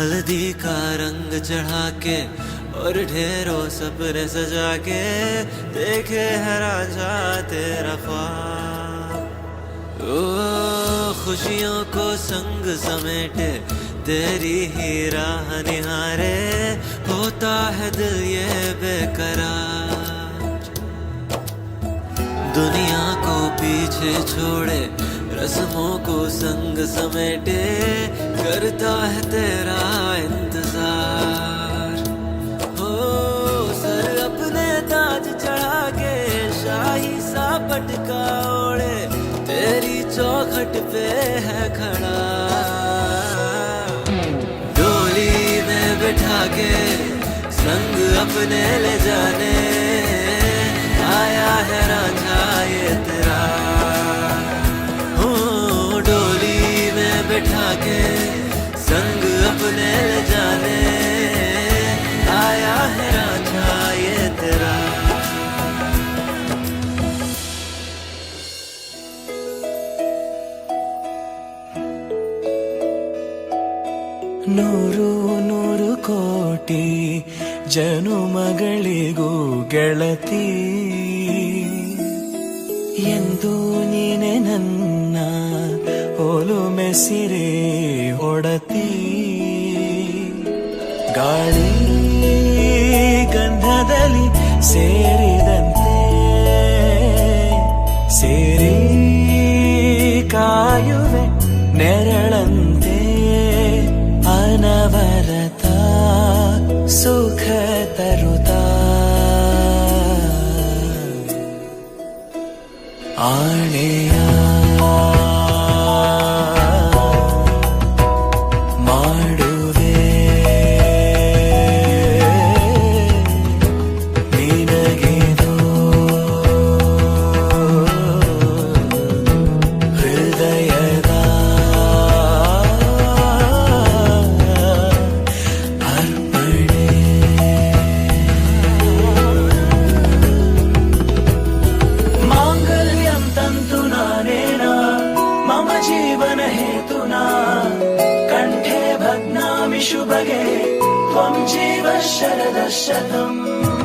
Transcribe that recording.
हल्दी का रंग चढ़ा के और ढेरों सपने सजा के देखे है राजा तेरा ख्वाब। ओ खुशियों को संग समेटे तेरी ही राह निहारे, होता है दिल ये बेकरार। दुनिया को पीछे छोड़े रस्मों को संग समेटे, करता है तेरा इंतजार। हो सर अपने ताज चढ़ा के शाही सा पटका ओढ़े, तेरी चौखट पे है खड़ा। डोली में बिठा के संग अपने ले जाने, आया है रांझा ये तेरा। बिठा के संग अपने ले जाने, आया है रांझा ये तेरा। ನೂರು ನೂರು ಕೋಟಿ ಜನುಮಗಳಿಗೂ ಗೆಳತಿ, ಎಂದು ನೀನೆ ನನ್ನ ಒಲುಮೆ ಸಿರೆ ಒಡತಿ. ಗಾಳಿ ಗಂಧದಲ್ಲಿ ಸೇರಿದಂತೆ ಸೇರಿ ಕಾಯುವೆ ನೆರಳಂತೆ, ಅನವರತ ಸುಖ ತರುತ್ತಾ ಆಣೆಯ शुभगे त्वं जीव शरदशतम्।